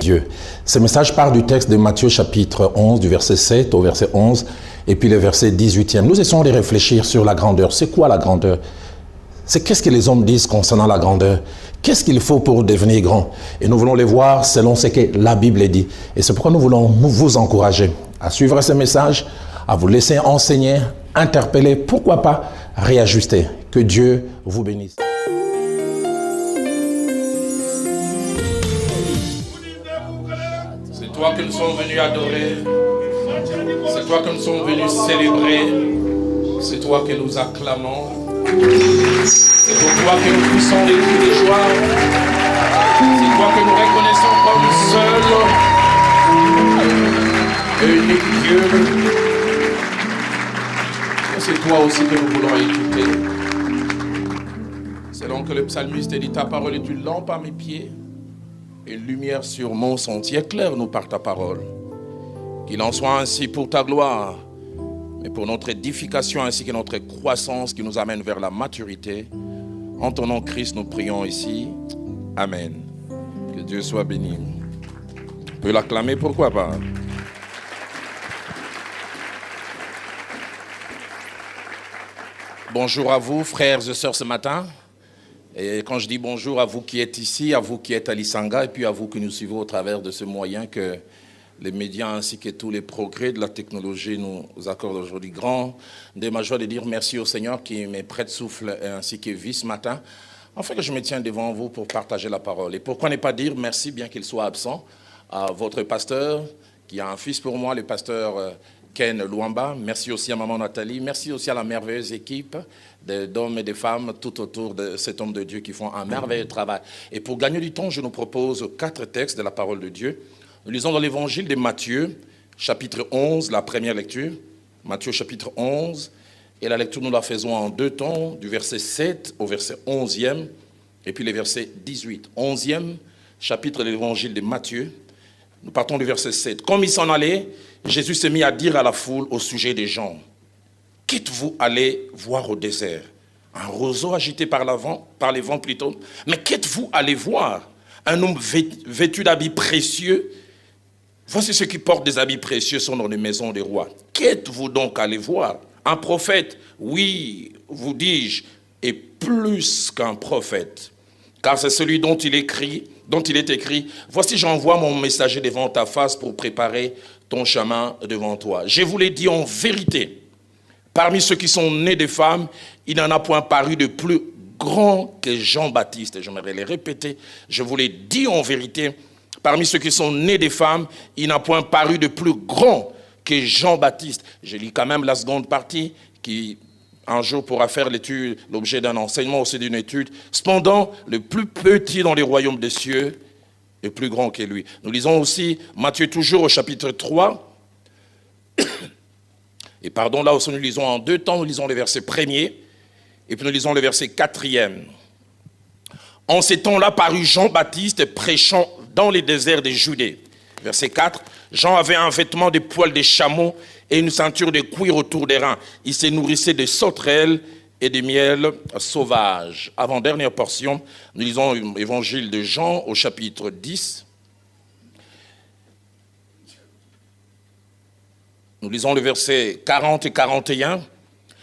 Dieu. Ce message part du texte de Matthieu chapitre 11, du verset 7 au verset 11, et puis le verset 18e. Nous essayons de réfléchir sur la grandeur. C'est quoi la grandeur? C'est qu'est-ce que les hommes disent concernant la grandeur? Qu'est-ce qu'il faut pour devenir grand? Et nous voulons les voir selon ce que la Bible dit. Et c'est pourquoi nous voulons vous encourager à suivre ce message, à vous laisser enseigner, interpeller, pourquoi pas réajuster. Que Dieu vous bénisse. C'est toi que nous sommes venus adorer. C'est toi que nous sommes venus célébrer. C'est toi que nous acclamons. C'est pour toi que nous poussons des cris de joie. C'est toi que nous reconnaissons comme seul et unique Dieu. Et c'est toi aussi que nous voulons écouter. Selon que le psalmiste dit, ta parole est une lampe à mes pieds et une lumière sur mon sentier. Éclaire-nous par ta parole. Qu'il en soit ainsi pour ta gloire, mais pour notre édification ainsi que notre croissance qui nous amène vers la maturité. En ton nom, Christ, nous prions ici. Amen. Que Dieu soit béni. On peut l'acclamer, pourquoi pas? Bonjour à vous, frères et sœurs, ce matin. Et quand je dis bonjour à vous qui êtes ici, à vous qui êtes à Lisanga, et puis à vous qui nous suivez au travers de ce moyen que les médias ainsi que tous les progrès de la technologie nous accordent aujourd'hui. Grand de ma joie de dire merci au Seigneur qui me prête souffle ainsi que vie ce matin, afin que je me tienne devant vous pour partager la parole. Et pourquoi ne pas dire merci, bien qu'il soit absent, à votre pasteur, qui a un fils pour moi, le pasteur Ken Luamba. Merci aussi à maman Nathalie. Merci aussi à la merveilleuse équipe d'hommes et de femmes tout autour de cet homme de Dieu qui font un merveilleux travail. Et pour gagner du temps, je nous propose 4 textes de la parole de Dieu. Nous lisons dans l'évangile de Matthieu, chapitre 11, la première lecture. Matthieu, chapitre 11. Et la lecture, nous la faisons en 2 temps, du verset 7 au verset 11e, et puis le verset 18. 11e chapitre de l'évangile de Matthieu. Nous partons du verset 7. Comme il s'en allait, Jésus s'est mis à dire à la foule au sujet des gens, « Qu'êtes-vous allé voir au désert? Un roseau agité par les vents plutôt. Mais qu'êtes-vous allé voir? Un homme vêtu d'habits précieux? Voici ceux qui portent des habits précieux sont dans les maisons des rois. Qu'êtes-vous donc allé voir? Un prophète? Oui, vous dis-je, et plus qu'un prophète. Car c'est celui dont il est écrit, voici j'envoie mon messager devant ta face pour préparer ton chemin devant toi. Je vous l'ai dit en vérité, parmi ceux qui sont nés de femmes, il n'en a point paru de plus grand que Jean-Baptiste. J'aimerais les répéter, je vous l'ai dit en vérité, parmi ceux qui sont nés des femmes, il n'a point paru de plus grand que Jean-Baptiste. Je lis quand même la seconde partie qui un jour pourra faire l'objet d'un enseignement, aussi d'une étude. Cependant, le plus petit dans les royaumes des cieux est plus grand que lui. Nous lisons aussi Matthieu toujours au chapitre 3. Et pardon, là aussi nous lisons en 2 temps, nous lisons le verset 1er et puis nous lisons le verset 4e. En ces temps-là parut Jean-Baptiste prêchant dans les déserts de Judée. Verset 4. Jean avait un vêtement de poils de chameau et une ceinture de cuir autour des reins. Il se nourrissait de sauterelles et de miel sauvage. Avant-dernière portion, nous lisons l'évangile de Jean au chapitre 10. Nous lisons le verset 40 et 41.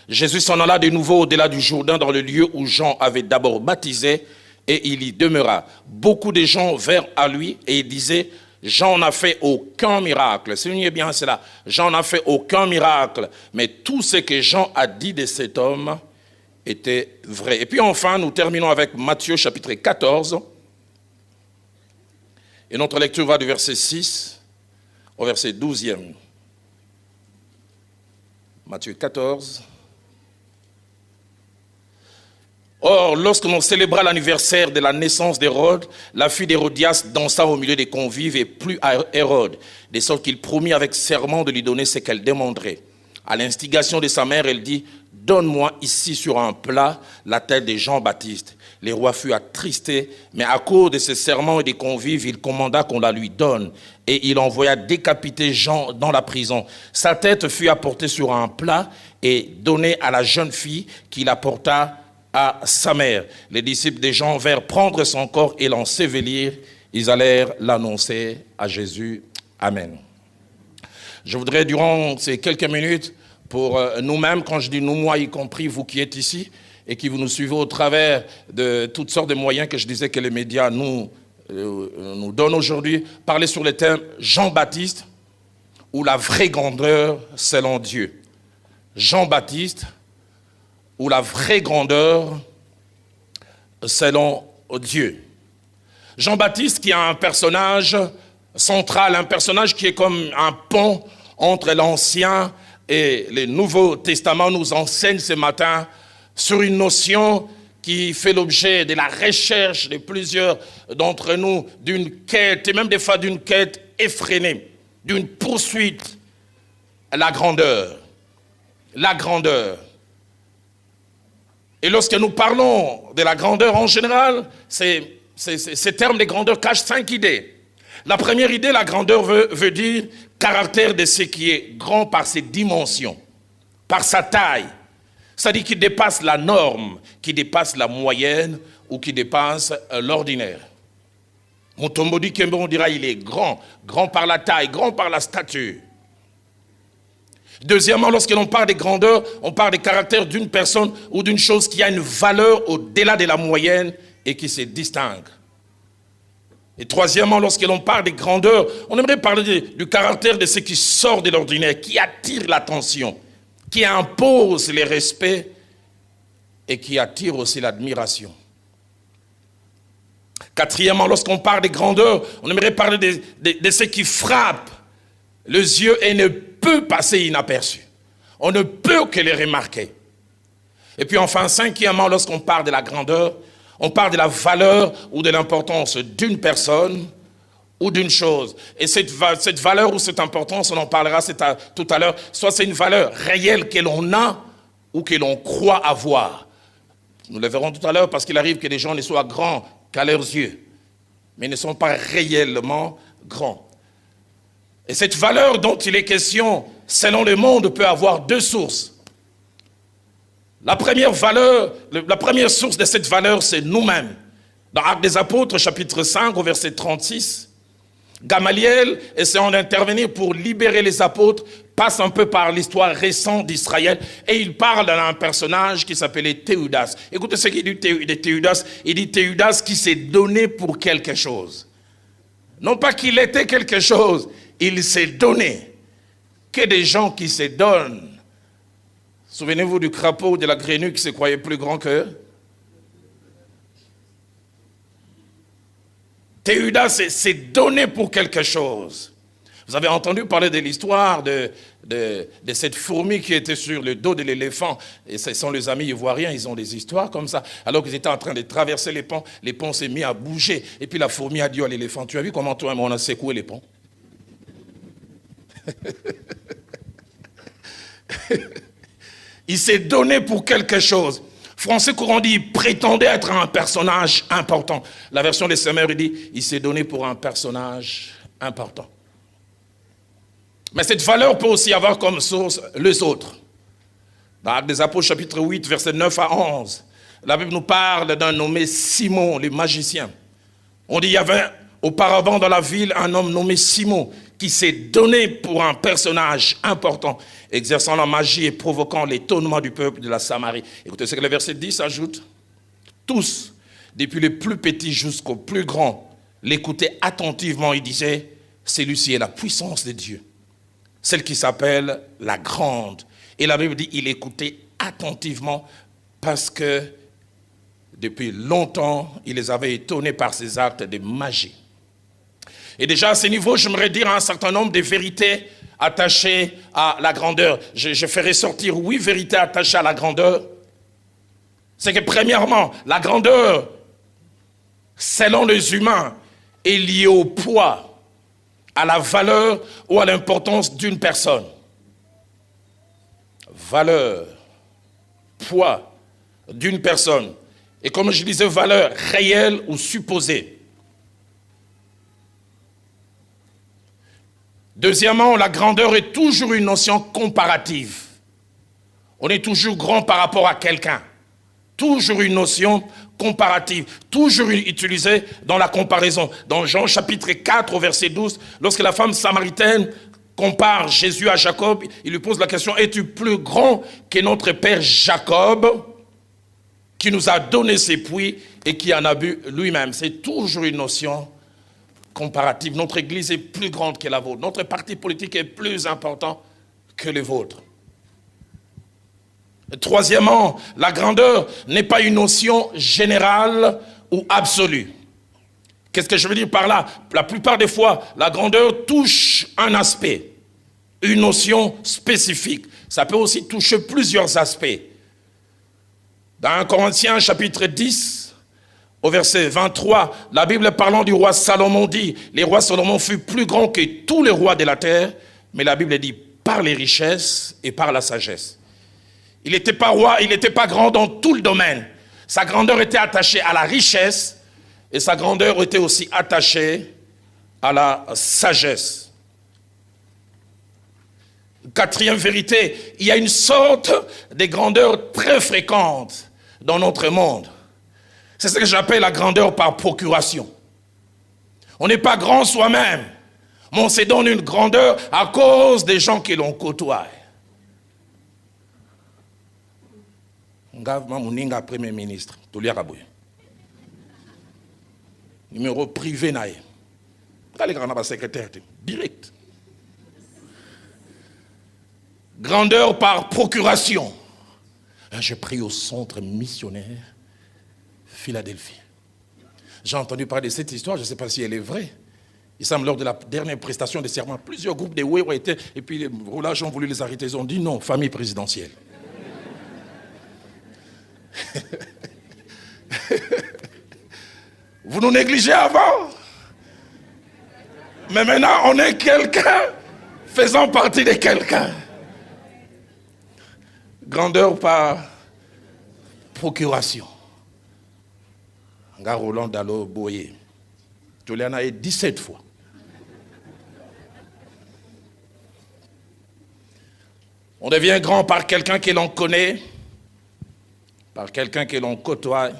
Jésus s'en alla de nouveau au-delà du Jourdain dans le lieu où Jean avait d'abord baptisé et il y demeura. Beaucoup de gens vinrent à lui et ils disaient, Jean n'a fait aucun miracle. Soulignez bien cela. Jean n'a fait aucun miracle. Mais tout ce que Jean a dit de cet homme était vrai. Et puis enfin, nous terminons avec Matthieu chapitre 14. Et notre lecture va du verset 6 au verset 12e. Matthieu 14. Or, lorsque l'on célébra l'anniversaire de la naissance d'Hérode, la fille d'Hérodias dansa au milieu des convives et plut à Hérode, de sorte qu'il promit avec serment de lui donner ce qu'elle demanderait. À l'instigation de sa mère, elle dit, « Donne-moi ici sur un plat la tête de Jean-Baptiste. » Le roi fut attristé, mais à cause de ses serments et des convives, il commanda qu'on la lui donne. Et il envoya décapiter Jean dans la prison. Sa tête fut apportée sur un plat et donnée à la jeune fille qui la porta à sa mère. Les disciples de Jean vinrent prendre son corps et l'ensevelir, ils allèrent l'annoncer à Jésus. Amen. Je voudrais, durant ces quelques minutes, pour nous-mêmes, quand je dis nous, moi y compris, vous qui êtes ici, et qui vous nous suivez au travers de toutes sortes de moyens que je disais que les médias nous donnent aujourd'hui, parler sur le thème Jean-Baptiste ou la vraie grandeur selon Dieu. Jean-Baptiste ou la vraie grandeur selon Dieu. Jean-Baptiste qui est un personnage central, un personnage qui est comme un pont entre l'Ancien et le Nouveau Testament, nous enseigne ce matin sur une notion qui fait l'objet de la recherche de plusieurs d'entre nous, d'une quête, et même des fois d'une quête effrénée, d'une poursuite, la grandeur. La grandeur. Et lorsque nous parlons de la grandeur en général, ces termes de grandeur cachent 5 idées. La première idée, la grandeur veut dire caractère de ce qui est grand par ses dimensions, par sa taille. C'est-à-dire qu'il dépasse la norme, qui dépasse la moyenne ou qui dépasse l'ordinaire. Mutombo Dikembe, on dira il est grand, grand par la taille, grand par la stature. Deuxièmement, lorsque l'on parle de grandeur, on parle des caractères d'une personne ou d'une chose qui a une valeur au-delà de la moyenne et qui se distingue. Et troisièmement, lorsque l'on parle de grandeur, on aimerait parler du caractère de ce qui sort de l'ordinaire, qui attire l'attention, qui impose le respect et qui attire aussi l'admiration. Quatrièmement, lorsqu'on parle de grandeur, on aimerait parler de ce qui frappe les yeux et ne peut passer inaperçu. On ne peut que les remarquer. Et puis enfin, cinquièmement, lorsqu'on parle de la grandeur, on parle de la valeur ou de l'importance d'une personne ou d'une chose. Et cette valeur ou cette importance, on en parlera tout à l'heure, soit c'est une valeur réelle que l'on a ou que l'on croit avoir. Nous le verrons tout à l'heure parce qu'il arrive que les gens ne soient grands qu'à leurs yeux, mais ne sont pas réellement grands. Et cette valeur dont il est question, selon le monde, peut avoir 2 sources. La première source de cette valeur, c'est nous-mêmes. Dans Actes des Apôtres, chapitre 5, au verset 36, Gamaliel, essayant d'intervenir pour libérer les apôtres, passe un peu par l'histoire récente d'Israël et il parle d'un personnage qui s'appelait Théodas. Écoutez ce qu'il dit de Théodas. Il dit Théodas qui s'est donné pour quelque chose. Non pas qu'il était quelque chose, il s'est donné. Que des gens qui se donnent. Souvenez-vous du crapaud de la grenouille qui se croyait plus grand qu'eux. Théodas s'est donné pour quelque chose. Vous avez entendu parler de l'histoire de cette fourmi qui était sur le dos de l'éléphant. Et ce sont les amis ivoiriens, ils ont des histoires comme ça. Alors qu'ils étaient en train de traverser les ponts s'est mis à bouger. Et puis la fourmi a dit à l'éléphant, tu as vu comment toi et moi on a secoué les ponts? Il s'est donné pour quelque chose. Français courant dit, il prétendait être un personnage important. La version des Semeurs, il dit, il s'est donné pour un personnage important. Mais cette valeur peut aussi avoir comme source les autres. Dans Actes des Apôtres, chapitre 8, versets 9 à 11, la Bible nous parle d'un nommé Simon, le magicien. On dit, il y avait auparavant dans la ville un homme nommé Simon qui s'est donné pour un personnage important, exerçant la magie et provoquant l'étonnement du peuple de la Samarie. Écoutez ce que le verset 10 ajoute. Tous, depuis les plus petits jusqu'aux plus grands, l'écoutaient attentivement. Il disait, celui-ci est la puissance de Dieu, celle qui s'appelle la grande. Et la Bible dit, il écoutait attentivement parce que depuis longtemps, il les avait étonnés par ses actes de magie. Et déjà à ce niveau, j'aimerais dire un certain nombre de vérités attachées à la grandeur. Je ferai sortir 8 vérités attachées à la grandeur. C'est que premièrement, la grandeur, selon les humains, est liée au poids, à la valeur ou à l'importance d'une personne. Valeur, poids d'une personne. Et comme je disais, valeur réelle ou supposée. Deuxièmement, la grandeur est toujours une notion comparative. On est toujours grand par rapport à quelqu'un. Toujours une notion comparative, toujours utilisée dans la comparaison. Dans Jean chapitre 4 au verset 12, lorsque la femme samaritaine compare Jésus à Jacob, il lui pose la question, es-tu plus grand que notre père Jacob, qui nous a donné ses puits et qui en a bu lui-même? C'est toujours une notion comparative. Notre église est plus grande que la vôtre. Notre parti politique est plus important que les vôtres. Troisièmement, la grandeur n'est pas une notion générale ou absolue. Qu'est-ce que je veux dire par là? La plupart des fois, la grandeur touche un aspect, une notion spécifique. Ça peut aussi toucher plusieurs aspects. Dans 1 Corinthiens chapitre 10, au verset 23, la Bible parlant du roi Salomon dit, les rois Salomon fut plus grand que tous les rois de la terre, mais la Bible dit par les richesses et par la sagesse. Il n'était pas roi, il n'était pas grand dans tout le domaine. Sa grandeur était attachée à la richesse et sa grandeur était aussi attachée à la sagesse. Quatrième vérité, il y a une sorte de grandeur très fréquente dans notre monde. C'est ce que j'appelle la grandeur par procuration. On n'est pas grand soi-même, mais on se donne une grandeur à cause des gens qui l'ont côtoie. Ngavma Muninga Premier ministre, Toulia Kabouye. Numéro privé naïe. Allez, grand secrétaire, direct. Grandeur par procuration. Je prie au centre missionnaire Philadelphie. J'ai entendu parler de cette histoire, je ne sais pas si elle est vraie. Il semble lors de la dernière prestation de serment, plusieurs groupes de Oué étaient, et puis les roulages ont voulu les arrêter. Ils ont dit non, famille présidentielle. Vous nous négligez avant, mais maintenant on est quelqu'un faisant partie de quelqu'un. Grandeur par procuration. Roland Dalo Boye. Tu l'en as 17 fois. On devient grand par quelqu'un que l'on connaît, par quelqu'un que l'on côtoie,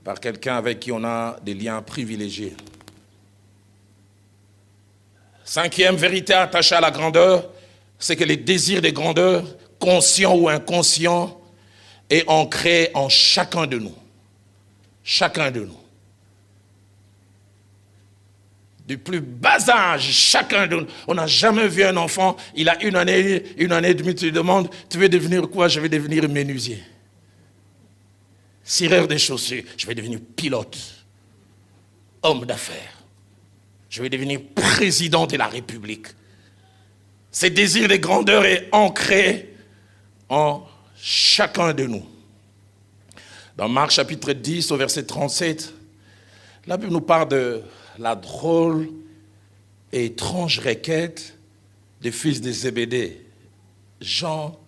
par quelqu'un avec qui on a des liens privilégiés. Cinquième vérité attachée à la grandeur, c'est que les désirs de grandeur, conscients ou inconscients, est ancré en chacun de nous. Chacun de nous. Du plus bas âge, chacun de nous. On n'a jamais vu un enfant, il a une année et demie, tu lui demandes, tu veux devenir quoi? Je vais devenir menuisier. Cireur des chaussures, je vais devenir pilote. Homme d'affaires. Je vais devenir président de la République. Ce désir de grandeur est ancré en chacun de nous. Dans Marc chapitre 10 au verset 37, la Bible nous parle de la drôle et étrange requête des fils de Zébédée, Jean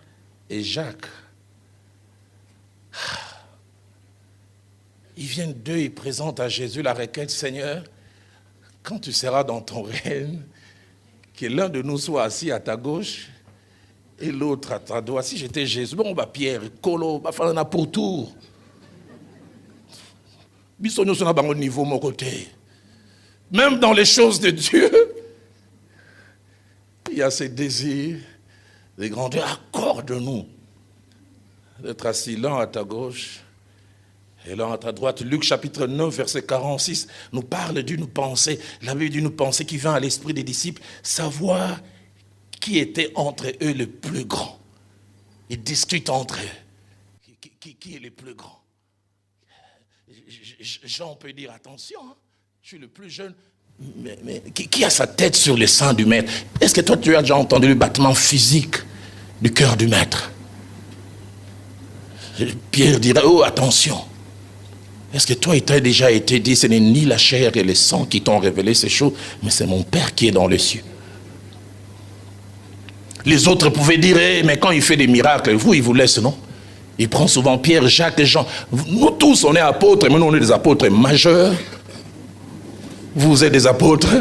et Jacques. Ils viennent d'eux, ils présentent à Jésus la requête, Seigneur, quand tu seras dans ton règne, que l'un de nous soit assis à ta gauche et l'autre à ta droite. Si j'étais Jésus, bon, bah Pierre, Colo, bah faire un pour tour. Bisogno sur un niveau mon côté. Même dans les choses de Dieu, il y a ces désirs de grandeur. Accorde-nous d'être assis l'un à ta gauche et l'un à ta droite. Luc chapitre 9, verset 46, nous parle d'une pensée. La Bible d'une pensée qui vient à l'esprit des disciples, savoir qui était entre eux le plus grand. Ils discutent entre eux. Qui est le plus grand? Jean peut dire, attention, hein, je suis le plus jeune, mais qui a sa tête sur le sein du maître? Est-ce que toi, tu as déjà entendu le battement physique du cœur du maître? Pierre dirait, oh, attention. Est-ce que toi, il t'a déjà été dit, ce n'est ni la chair et le sang qui t'ont révélé ces choses, mais c'est mon Père qui est dans les cieux. Les autres pouvaient dire, mais quand il fait des miracles, vous, il vous laisse, non? Il prend souvent Pierre, Jacques et Jean. Nous tous, on est apôtres, mais nous, on est des apôtres majeurs. Vous êtes des apôtres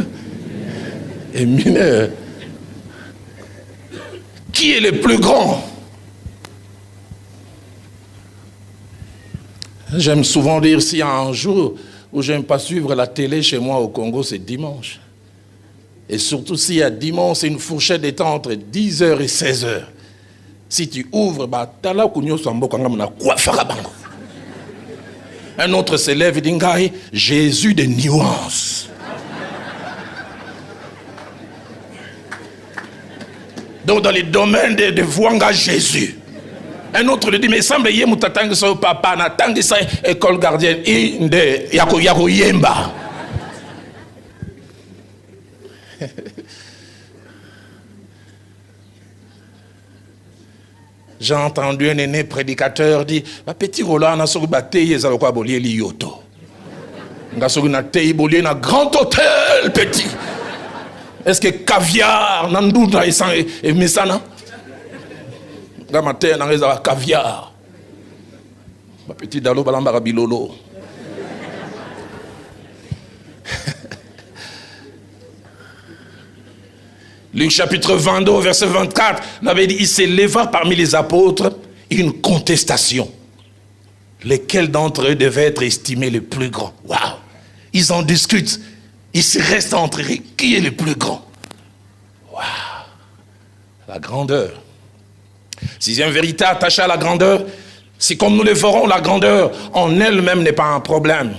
et mineurs. Qui est le plus grand? J'aime souvent dire, s'il y a un jour où je n'aime pas suivre la télé chez moi au Congo, c'est dimanche. Et surtout s'il y a dimanche, c'est une fourchette de temps entre 10h et 16h. Si tu ouvres, un autre se lève et dit, Jésus de nuances. Donc dans les domaines de Vouanga, Jésus. Un autre lui dit, mais semble y mutatangi so papa na tangi sa école gardienne de yako yemba. J'ai entendu un aîné prédicateur dire, petit Roland na soki bateye za lokwa bolie li yoto. Nga soki na tei bolie na grand hôtel petit. Est-ce que caviar nandunda et mesana? Nga matin na reza caviar. Ma petit dalo balamba bilolo. Luc chapitre 22, verset 24, on avait dit, il s'éleva parmi les apôtres une contestation. Lesquels d'entre eux devaient être estimés les plus grands? Waouh! Ils en discutent. Ils se restent entre eux. Qui est le plus grand? Waouh! La grandeur. Sixième vérité attachée à la grandeur, c'est comme nous le verrons, la grandeur en elle-même n'est pas un problème.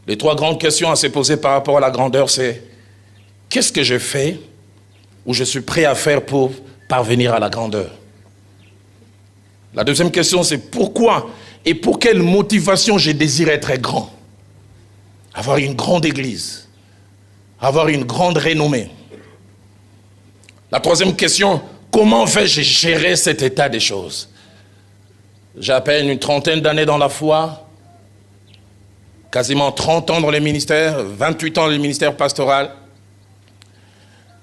Les trois grandes questions à se poser par rapport à la grandeur, c'est qu'est-ce que je fais ou je suis prêt à faire pour parvenir à la grandeur? La deuxième question, c'est pourquoi et pour quelle motivation je désire être grand? Avoir une grande église, avoir une grande renommée. La troisième question, comment vais-je gérer cet état des choses? J'ai à peine une trentaine d'années dans la foi, quasiment 30 ans dans le ministère, 28 ans dans le ministère pastoral.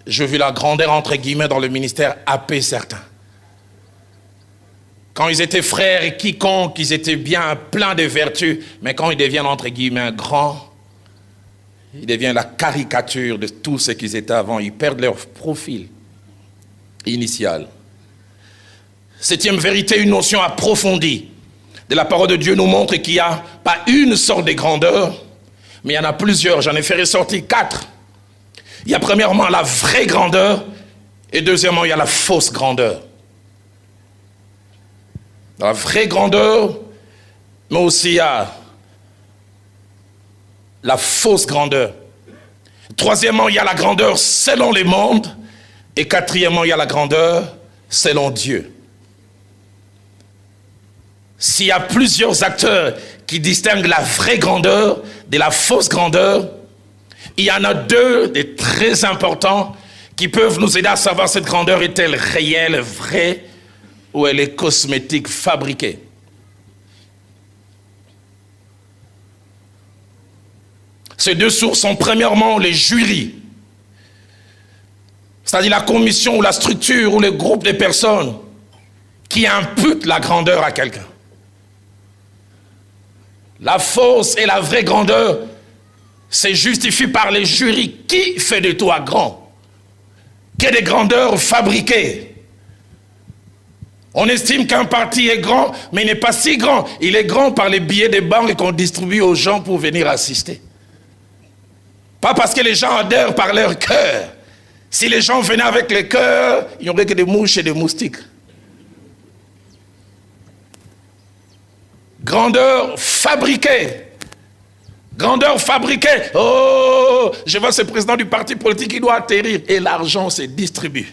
Je vis la grandeur, entre guillemets, dans le ministère AP certains. Quand ils étaient frères et quiconque, ils étaient bien pleins de vertus, mais quand ils deviennent, entre guillemets, grands, ils deviennent la caricature de tout ce qu'ils étaient avant. Ils perdent leur profil initial. Septième vérité, une notion approfondie de la parole de Dieu nous montre qu'il n'y a pas une sorte de grandeur, mais il y en a plusieurs. J'en ai fait ressortir 4. Il y a premièrement la vraie grandeur et deuxièmement, il y a la fausse grandeur. La vraie grandeur, mais aussi il y a la fausse grandeur. Troisièmement, il y a la grandeur selon les mondes et quatrièmement, il y a la grandeur selon Dieu. S'il y a plusieurs acteurs qui distinguent la vraie grandeur de la fausse grandeur, il y en a 2 des très importants qui peuvent nous aider à savoir cette grandeur est-elle réelle, vraie, ou elle est cosmétique, fabriquée. Ces 2 sources sont premièrement les jurys, c'est-à-dire la commission ou la structure ou le groupe de personnes qui imputent la grandeur à quelqu'un. La fausse et la vraie grandeur, c'est justifié par les jurys. Qui fait de toi grand? Quelle est grandeur fabriquée? On estime qu'un parti est grand, mais il n'est pas si grand. Il est grand par les billets de banque qu'on distribue aux gens pour venir assister. Pas parce que les gens adhèrent par leur cœur. Si les gens venaient avec le cœur, il n'y aurait que des mouches et des moustiques. Grandeur fabriquée. Grandeur fabriquée. Oh, je vois ce président du parti politique qui doit atterrir. Et l'argent se distribue.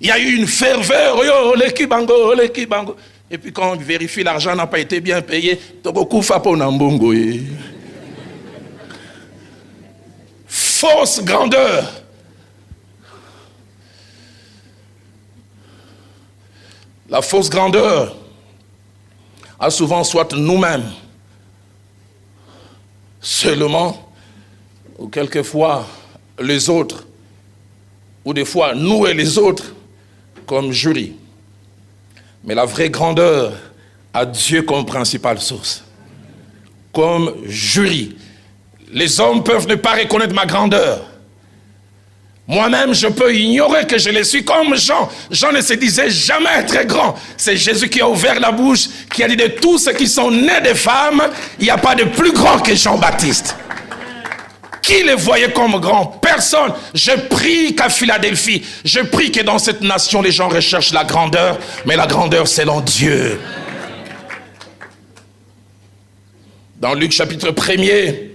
Il y a eu une ferveur. Oh, le kibango, le kibango. Et puis quand on vérifie, l'argent n'a pas été bien payé. Fausse grandeur. La fausse grandeur a souvent soit nous-mêmes seulement, ou quelquefois les autres, ou des fois nous et les autres comme jury. Mais la vraie grandeur a Dieu comme principale source, comme jury. Les hommes peuvent ne pas reconnaître ma grandeur. Moi-même, je peux ignorer que je le suis comme Jean. Jean ne se disait jamais être grand. C'est Jésus qui a ouvert la bouche, qui a dit de tous ceux qui sont nés de femmes, il n'y a pas de plus grand que Jean-Baptiste. Qui le voyait comme grand? Personne. Je prie qu'à Philadelphie, je prie que dans cette nation, les gens recherchent la grandeur, mais la grandeur selon Dieu. Dans Luc chapitre 1er,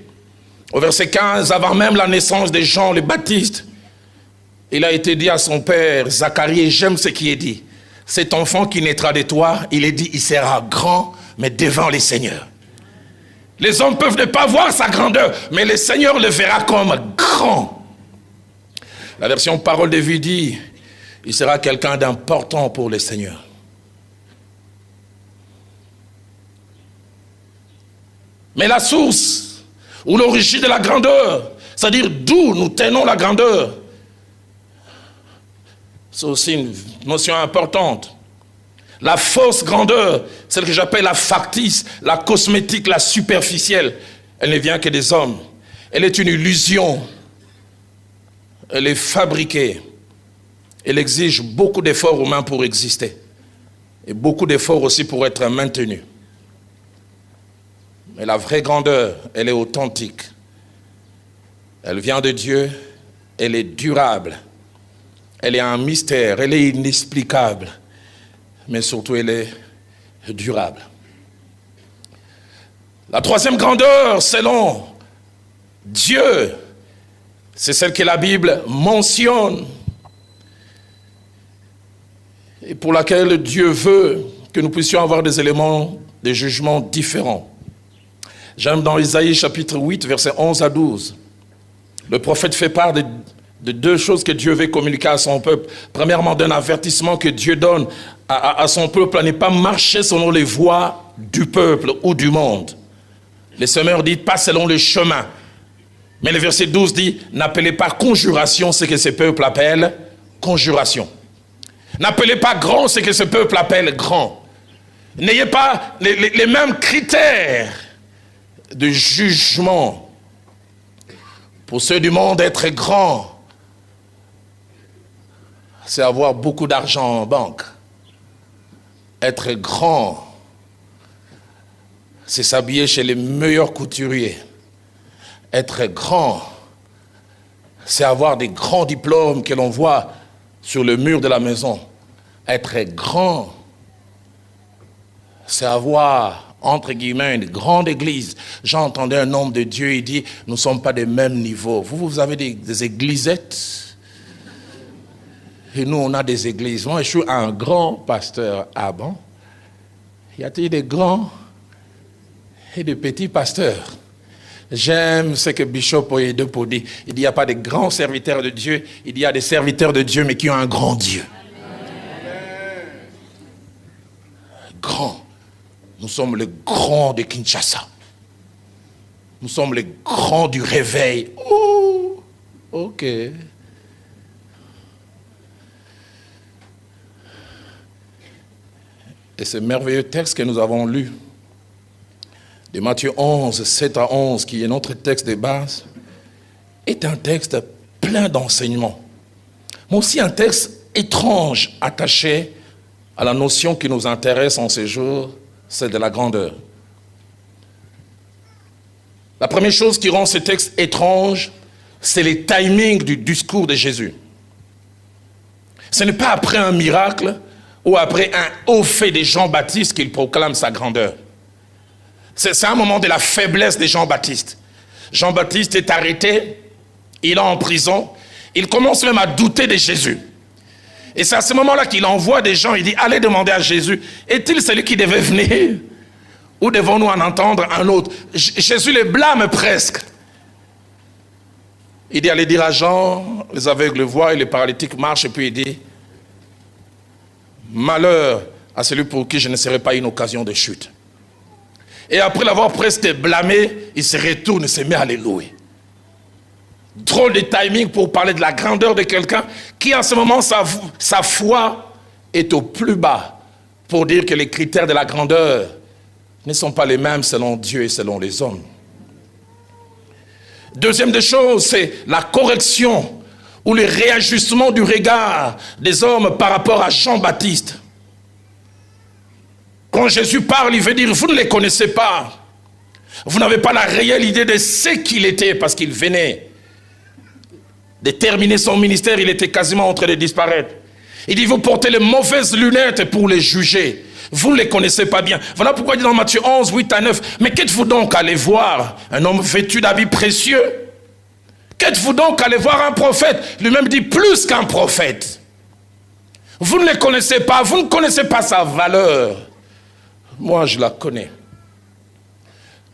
au verset 15, avant même la naissance de Jean le Baptiste, il a été dit à son père, Zacharie, et j'aime ce qui est dit. Cet enfant qui naîtra de toi, il est dit, il sera grand, mais devant les seigneurs. Les hommes peuvent ne pas voir sa grandeur, mais le Seigneur le verra comme grand. La version Parole de vie dit, il sera quelqu'un d'important pour le Seigneur. Mais la source, ou l'origine de la grandeur, c'est-à-dire d'où nous tenons la grandeur, c'est aussi une notion importante. La fausse grandeur, celle que j'appelle la factice, la cosmétique, la superficielle, elle ne vient que des hommes. Elle est une illusion. Elle est fabriquée. Elle exige beaucoup d'efforts humains pour exister. Et beaucoup d'efforts aussi pour être maintenue. Mais la vraie grandeur, elle est authentique. Elle vient de Dieu. Elle est durable. Elle est un mystère. Elle est inexplicable. Mais surtout, elle est durable. La troisième grandeur, selon Dieu, c'est celle que la Bible mentionne et pour laquelle Dieu veut que nous puissions avoir des éléments de jugement différents. J'aime dans Isaïe chapitre 8, versets 11 à 12. Le prophète fait part de deux choses que Dieu veut communiquer à son peuple. Premièrement, d'un avertissement que Dieu donne à son peuple à ne pas marcher selon les voies du peuple ou du monde. Le Seigneur dit pas selon le chemin. Mais le verset 12 dit, n'appelez pas conjuration ce que ce peuple appelle conjuration. N'appelez pas grand ce que ce peuple appelle grand. N'ayez pas les mêmes critères de jugement. Pour ceux du monde, être grand, c'est avoir beaucoup d'argent en banque. Être grand, c'est s'habiller chez les meilleurs couturiers. Être grand, c'est avoir des grands diplômes que l'on voit sur le mur de la maison. Être grand, c'est avoir, entre guillemets, une grande église. J'entendais un homme de Dieu, il dit, nous ne sommes pas des mêmes niveaux. Vous avez des églisettes. Et nous, on a des églises. Moi, je suis un grand pasteur. Ah bon? Y a-t-il des grands et des petits pasteurs? J'aime ce que Bishop Oyedepo dit. Il dit, il n'y a pas de grands serviteurs de Dieu. Il y a des serviteurs de Dieu, mais qui ont un grand Dieu. Grand. Nous sommes les grands de Kinshasa. Nous sommes les grands du réveil. Oh, ok. Et ce merveilleux texte que nous avons lu, de Matthieu 11, 7 à 11, qui est notre texte de base, est un texte plein d'enseignements, mais aussi un texte étrange attaché à la notion qui nous intéresse en ces jours, c'est de la grandeur. La première chose qui rend ce texte étrange, c'est le timing du discours de Jésus. Ce n'est pas après un miracle ou après un haut fait de Jean-Baptiste qu'il proclame sa grandeur. C'est un moment de la faiblesse de Jean-Baptiste. Jean-Baptiste est arrêté, il est en prison, il commence même à douter de Jésus. Et c'est à ce moment-là qu'il envoie des gens, il dit, allez demander à Jésus, est-il celui qui devait venir? Ou devons-nous en entendre un autre? Jésus les blâme presque. Il dit, allez dire à Jean, les aveugles voient et les paralytiques marchent, et puis il dit, malheur à celui pour qui je ne serai pas une occasion de chute. Et après l'avoir presque blâmé, il se retourne et se met à les louer. Drôle de timing pour parler de la grandeur de quelqu'un qui en ce moment sa foi est au plus bas pour dire que les critères de la grandeur ne sont pas les mêmes selon Dieu et selon les hommes. Deuxième des choses, c'est la correction ou le réajustement du regard des hommes par rapport à Jean-Baptiste. Quand Jésus parle, il veut dire, vous ne les connaissez pas. Vous n'avez pas la réelle idée de ce qu'il était, parce qu'il venait de terminer son ministère, il était quasiment en train de disparaître. Il dit, vous portez les mauvaises lunettes pour les juger. Vous ne les connaissez pas bien. Voilà pourquoi il dit dans Matthieu 11, 8 à 9, mais qu'êtes-vous donc allé voir un homme vêtu d'habits précieux? Qu'êtes-vous donc allé voir un prophète? Lui-même dit, plus qu'un prophète. Vous ne les connaissez pas, vous ne connaissez pas sa valeur. Moi, je la connais.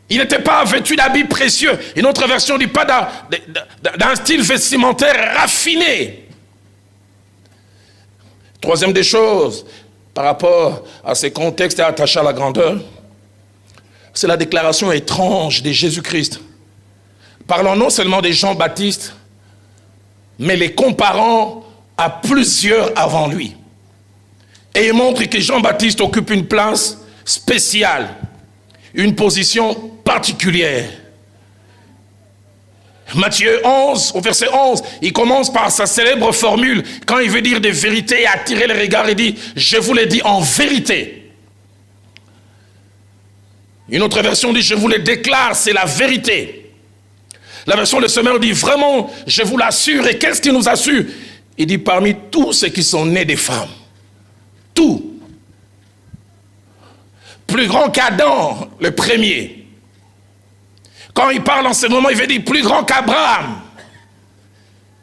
Il n'était pas vêtu d'habits précieux. Une autre version dit pas d'un style vestimentaire raffiné. Troisième des choses, par rapport à ces contextes et attachés à la grandeur, c'est la déclaration étrange de Jésus-Christ. Parlant non seulement de Jean-Baptiste, mais les comparant à plusieurs avant lui. Et il montre que Jean-Baptiste occupe une place spéciale, une position particulière. Matthieu 11, au verset 11, il commence par sa célèbre formule, quand il veut dire des vérités et attirer les regards, il dit, je vous l'ai dit en vérité. Une autre version dit, je vous le déclare, c'est la vérité. La version de Semeur dit, vraiment, je vous l'assure. Et qu'est-ce qu'il nous assure? Il dit, parmi tous ceux qui sont nés des femmes, tout, plus grand qu'Adam, le premier. Quand il parle en ce moment, il veut dire plus grand qu'Abraham.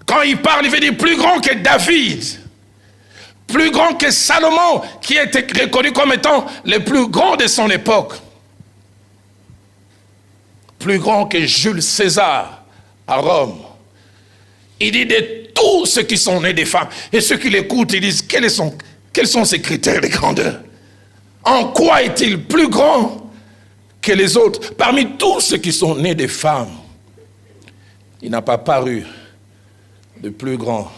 Quand il parle, il veut dire plus grand que David. Plus grand que Salomon, qui était reconnu comme étant le plus grand de son époque. Plus grand que Jules César à Rome. Il dit de tous ceux qui sont nés des femmes. Et ceux qui l'écoutent, ils disent, quels sont ces critères de grandeur? En quoi est-il plus grand que les autres? Parmi tous ceux qui sont nés des femmes, il n'a pas paru de plus grand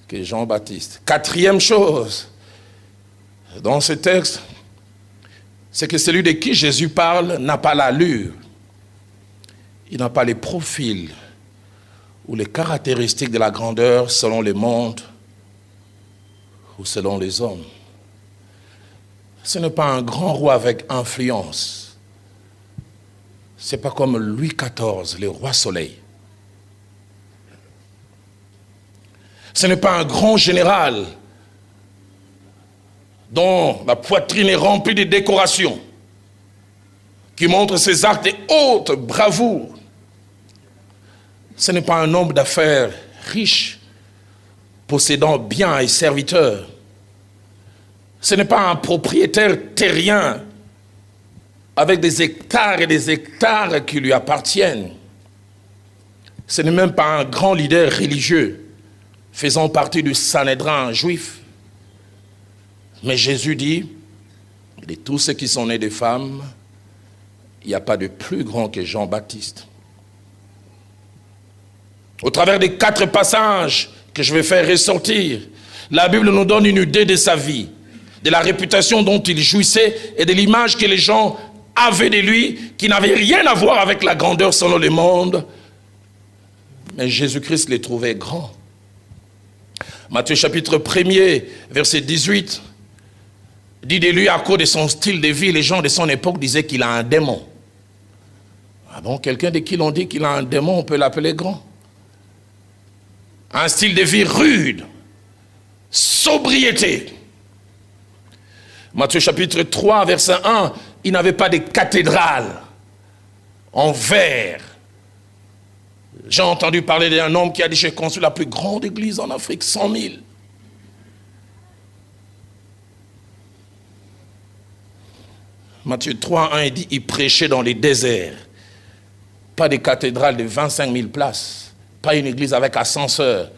que Jean-Baptiste. Quatrième chose, dans ce texte, c'est que celui de qui Jésus parle n'a pas l'allure, il n'a pas les profils ou les caractéristiques de la grandeur selon le monde ou selon les hommes. Ce n'est pas un grand roi avec influence. Ce n'est pas comme Louis XIV, le roi soleil. Ce n'est pas un grand général dont la poitrine est remplie de décorations, qui montre ses actes de haute bravoure. Ce n'est pas un homme d'affaires riche, possédant biens et serviteurs. Ce n'est pas un propriétaire terrien avec des hectares et des hectares qui lui appartiennent. Ce n'est même pas un grand leader religieux faisant partie du Sanhédrin juif. Mais Jésus dit, de tous ceux qui sont nés des femmes, il n'y a pas de plus grand que Jean-Baptiste. Au travers des 4 passages que je vais faire ressortir, la Bible nous donne une idée de sa vie, de la réputation dont il jouissait et de l'image que les gens avaient de lui, qui n'avait rien à voir avec la grandeur selon le monde. Mais Jésus-Christ les trouvait grands. Matthieu chapitre 1er, verset 18, dit de lui à cause de son style de vie, les gens de son époque disaient qu'il a un démon. Ah bon, quelqu'un de qui l'on dit qu'il a un démon, on peut l'appeler grand. Un style de vie rude, sobriété. Matthieu chapitre 3, verset 1, il n'avait pas de cathédrale en verre. J'ai entendu parler d'un homme qui a dit, j'ai construit la plus grande église en Afrique, 100 000. Matthieu 3, 1, il dit, il prêchait dans les déserts. Pas de cathédrale de 25 000 places. Pas une église avec ascenseur.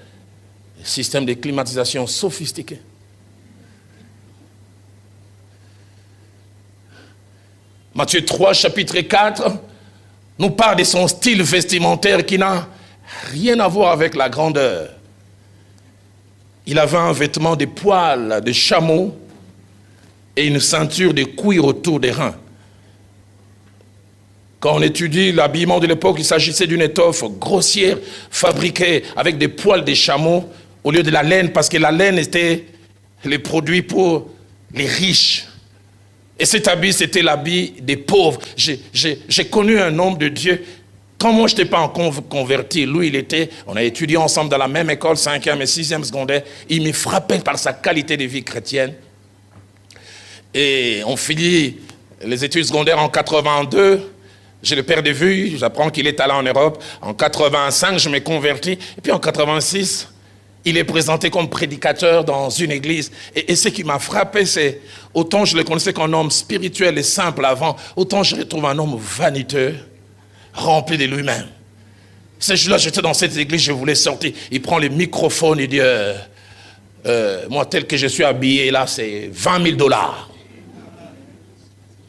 Système de climatisation sophistiqué. Matthieu 3, chapitre 4, nous parle de son style vestimentaire qui n'a rien à voir avec la grandeur. Il avait un vêtement de poils de chameau et une ceinture de cuir autour des reins. Quand on étudie l'habillement de l'époque, il s'agissait d'une étoffe grossière, fabriquée avec des poils des chameaux au lieu de la laine, parce que la laine était les produits pour les riches. Et cet habit, c'était l'habit des pauvres. J'ai connu un homme de Dieu. Quand moi, je n'étais pas encore converti, lui, on a étudié ensemble dans la même école, 5e et 6e secondaire. Il me frappait par sa qualité de vie chrétienne. Et on finit les études secondaires en 82. Je le perds de vue, j'apprends qu'il est allé en Europe. En 85, je me convertis. Et puis en 86, il est présenté comme prédicateur dans une église. Et ce qui m'a frappé, c'est autant je le connaissais qu'un homme spirituel et simple avant, autant je retrouve un homme vaniteux, rempli de lui-même. Ce jour-là, j'étais dans cette église, je voulais sortir. Il prend le microphone et dit moi, tel que je suis habillé là, c'est $20,000.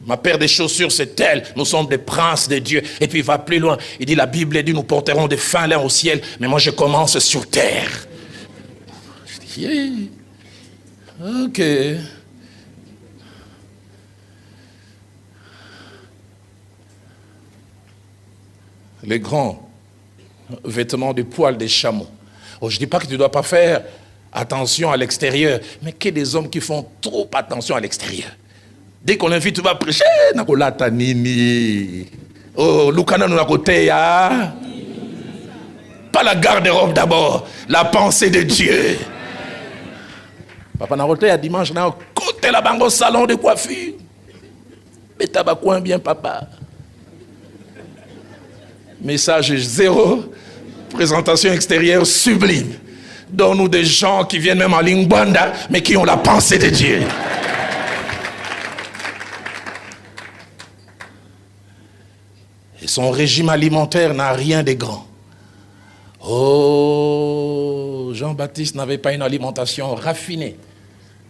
Ma paire de chaussures, c'est telle. Nous sommes des princes de Dieu. Et puis il va plus loin. Il dit, la Bible dit, nous porterons des fins lins au ciel. Mais moi, je commence sur terre. Je dis, yeah. Ok. Les grands vêtements de poils des chameaux. Oh, je ne dis pas que tu ne dois pas faire attention à l'extérieur. Mais qu'il y a des hommes qui font trop attention à l'extérieur. Dès qu'on invite, tu vas prêcher. Nakolata nini. Oh, Lukana nous côté ya. Pas la garde-robe d'abord, la pensée de Dieu. Papa Naroté à dimanche, na côté la bango salon de coiffure. Mais t'as pas coin bien, papa. Message 0. Présentation extérieure sublime. Donne-nous des gens qui viennent même en Lingbanda, mais qui ont la pensée de Dieu. Et son régime alimentaire n'a rien de grand. Oh, Jean-Baptiste n'avait pas une alimentation raffinée.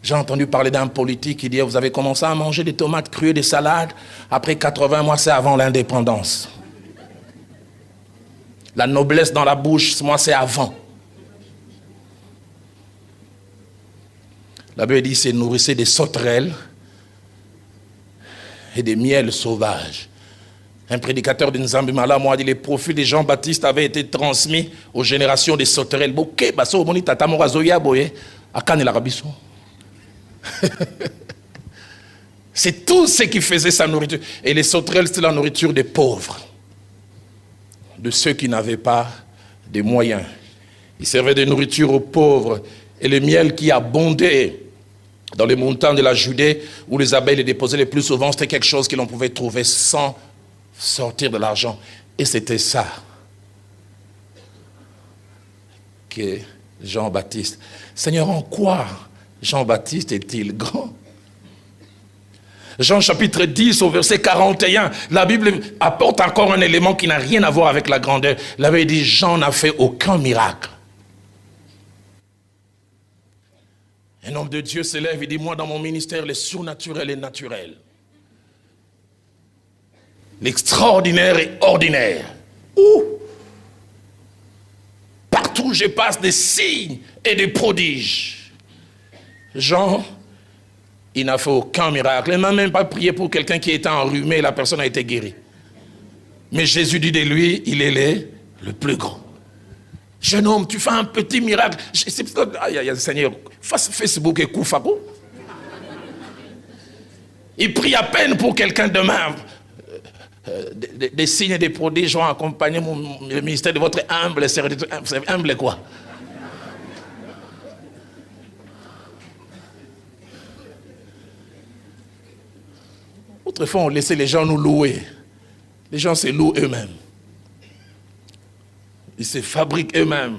J'ai entendu parler d'un politique qui dit, vous avez commencé à manger des tomates crues et des salades. Après 80 mois, c'est avant l'indépendance. La noblesse dans la bouche, moi, c'est avant. La Bible dit, c'est nourrissez des sauterelles et des miels sauvages. Un prédicateur de Nzambimala m'a dit, les profils de Jean-Baptiste avaient été transmis aux générations des sauterelles. C'est tout ce qui faisait sa nourriture. Et les sauterelles, c'est la nourriture des pauvres, de ceux qui n'avaient pas de moyens. Ils servaient de nourriture aux pauvres. Et le miel qui abondait dans les montagnes de la Judée, où les abeilles les déposaient le plus souvent, c'était quelque chose que l'on pouvait trouver sans sortir de l'argent. Et c'était ça que Jean-Baptiste. Seigneur, en quoi Jean-Baptiste est-il grand? Jean chapitre 10 au verset 41, la Bible apporte encore un élément qui n'a rien à voir avec la grandeur. La Bible dit, Jean n'a fait aucun miracle. Un homme de Dieu se lève et dit, moi dans mon ministère, le surnaturel est naturel. L'extraordinaire est ordinaire. Ouh! Partout où je passe, des signes et des prodiges. Jean, il n'a fait aucun miracle. Il n'a même pas prié pour quelqu'un qui était enrhumé, la personne a été guérie. Mais Jésus dit de lui, il est le plus grand. Jeune homme, tu fais un petit miracle. Seigneur, fasse Facebook et Koufako. Il prie à peine pour quelqu'un demain. Des signes et des prodiges ont accompagné le ministère de votre humble serviteur. Humble quoi? Autrefois, on laissait les gens nous louer. Les gens se louent eux-mêmes. Ils se fabriquent eux-mêmes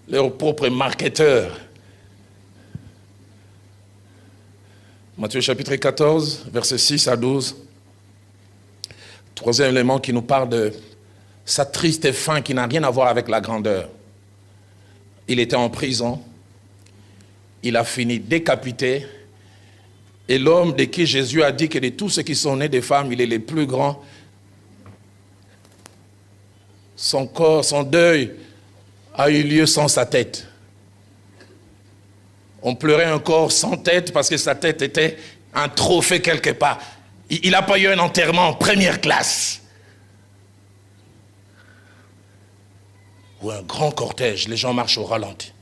leurs propres marketeurs. Matthieu chapitre 14, versets 6 à 12. Troisième élément qui nous parle de sa triste fin qui n'a rien à voir avec la grandeur. Il était en prison. Il a fini décapité. Et l'homme de qui Jésus a dit que de tous ceux qui sont nés des femmes, il est le plus grand. Son corps, son deuil a eu lieu sans sa tête. On pleurait un corps sans tête parce que sa tête était un trophée quelque part. Il n'a pas eu un enterrement en première classe. ou un grand cortège, les gens marchent au ralenti.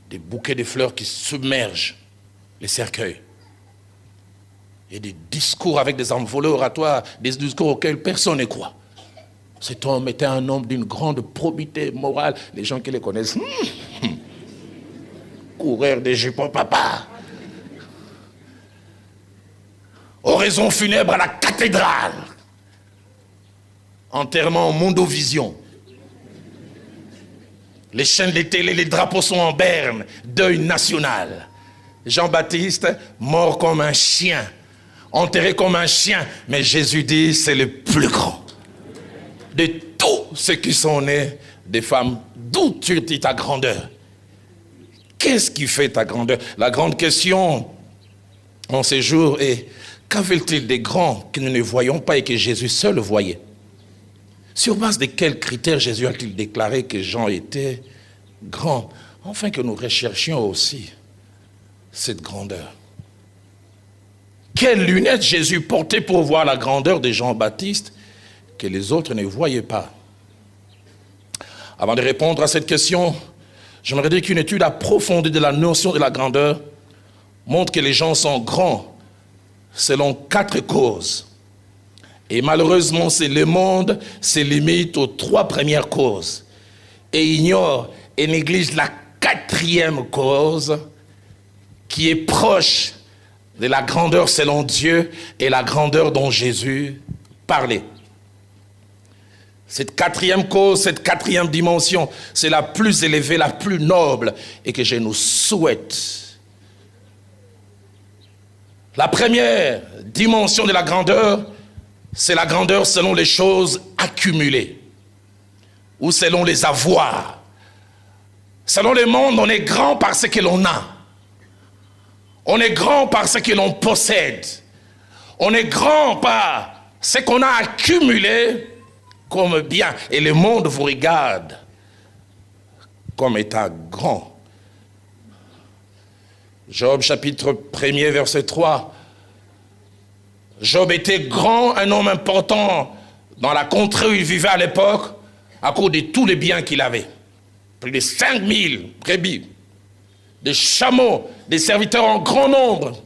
Des bouquets de fleurs qui submergent les cercueils. Et des discours avec des envolées oratoires, des discours auxquels personne ne croit. Cet homme était un homme d'une grande probité morale. Les gens qui les connaissent, coureur des jupons papa. Oraison funèbre à la cathédrale. Enterrement au Mondovision. Les chaînes de télé, les drapeaux sont en berne. Deuil national. Jean-Baptiste, mort comme un chien. Enterré comme un chien. Mais Jésus dit, c'est le plus grand. De tous ceux qui sont nés des femmes, d'où tu dis ta grandeur? Qu'est-ce qui fait ta grandeur? La grande question en ces jours est, qu'avait-il des grands que nous ne voyons pas et que Jésus seul voyait? Sur base de quels critères Jésus a-t-il déclaré que Jean était grand? Enfin que nous recherchions aussi cette grandeur. Quelles lunettes Jésus portait pour voir la grandeur de Jean-Baptiste que les autres ne voyaient pas? Avant de répondre à cette question, j'aimerais dire qu'une étude approfondie de la notion de la grandeur montre que les gens sont grands selon 4 causes. Et malheureusement, le monde se limite aux 3 premières causes et ignore et néglige la 4e cause qui est proche de la grandeur selon Dieu et la grandeur dont Jésus parlait. Cette 4e cause, cette 4e dimension, c'est la plus élevée, la plus noble et que je nous souhaite. La première dimension de la grandeur, c'est la grandeur selon les choses accumulées ou selon les avoirs. Selon le monde, on est grand par ce que l'on a. On est grand par ce que l'on possède. On est grand par ce qu'on a accumulé comme bien. Et le monde vous regarde comme étant grand. Job chapitre 1er verset 3. Job était grand, un homme important dans la contrée où il vivait à l'époque à cause de tous les biens qu'il avait. Plus de 5000 brebis, des chameaux, des serviteurs en grand nombre.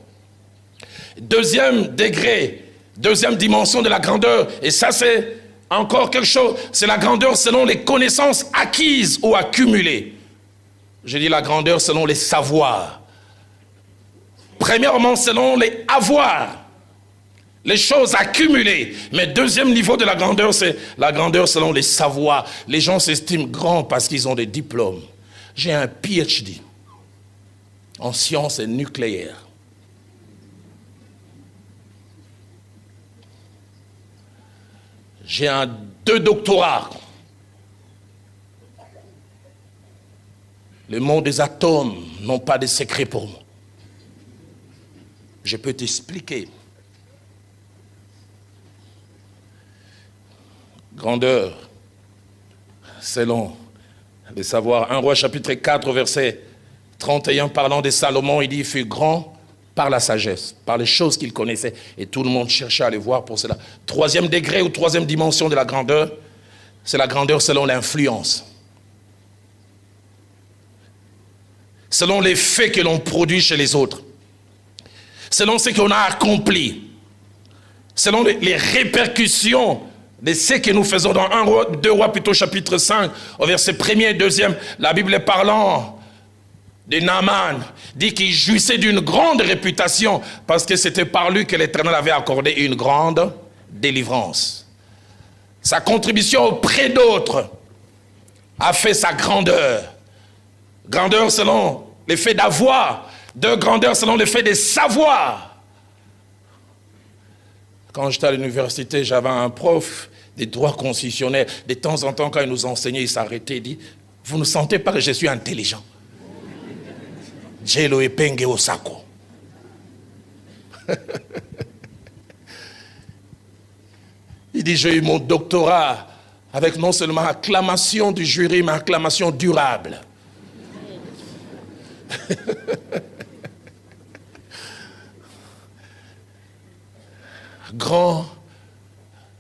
Deuxième degré, deuxième dimension de la grandeur, et ça c'est encore quelque chose, c'est la grandeur selon les connaissances acquises ou accumulées. Je dis la grandeur selon les savoirs. Premièrement, selon les avoirs, les choses accumulées. Mais deuxième niveau de la grandeur, c'est la grandeur selon les savoirs. Les gens s'estiment grands parce qu'ils ont des diplômes. J'ai un PhD en sciences nucléaires. J'ai 2 doctorats. Le monde des atomes n'ont pas de secret pour moi. Je peux t'expliquer. Grandeur, selon les savoirs. 1 Roi chapitre 4, verset 31, parlant de Salomon, il dit, il fut grand par la sagesse, par les choses qu'il connaissait. Et tout le monde cherchait à le voir pour cela. 3e degré ou 3e dimension de la grandeur, c'est la grandeur selon l'influence. Selon les faits que l'on produit chez les autres. Selon ce qu'on a accompli. Selon les répercussions de ce que nous faisons dans 2 Rois plutôt chapitre 5, au verset 1er et 2e, la Bible est parlant de Naaman, dit qu'il jouissait d'une grande réputation parce que c'était par lui que l'Éternel avait accordé une grande délivrance. Sa contribution auprès d'autres a fait sa grandeur. Grandeur selon l'effet d'avoir, de grandeur selon l'effet de savoir. Quand j'étais à l'université, j'avais un prof des droits constitutionnels. De temps en temps, quand il nous enseignait, il s'arrêtait et dit, vous ne sentez pas que je suis intelligent? Jelo epenge osako. Il dit, j'ai eu mon doctorat avec non seulement acclamation du jury, mais acclamation durable. Grand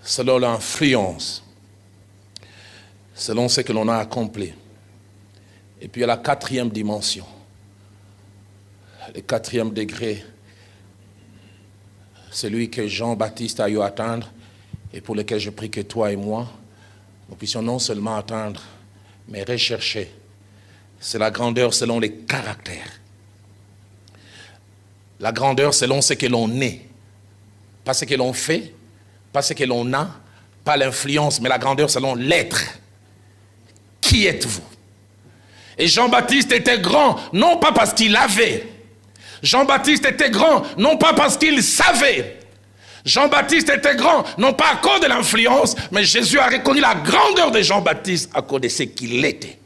selon l'influence. selon ce que l'on a accompli. Et puis il y a la quatrième dimension, le quatrième degré, celui que Jean-Baptiste a eu à atteindre et pour lequel je prie que toi et moi, nous puissions non seulement atteindre, mais rechercher. C'est la grandeur selon les caractères. La grandeur selon ce que l'on est. Pas ce que l'on fait, pas ce que l'on a, pas l'influence, mais la grandeur selon l'être. Qui êtes-vous? Et Jean-Baptiste était grand, non pas parce qu'il avait. Jean-Baptiste était grand, non pas parce qu'il savait. Jean-Baptiste était grand, non pas à cause de l'influence, mais Jésus a reconnu la grandeur de Jean-Baptiste à cause de ce qu'il était.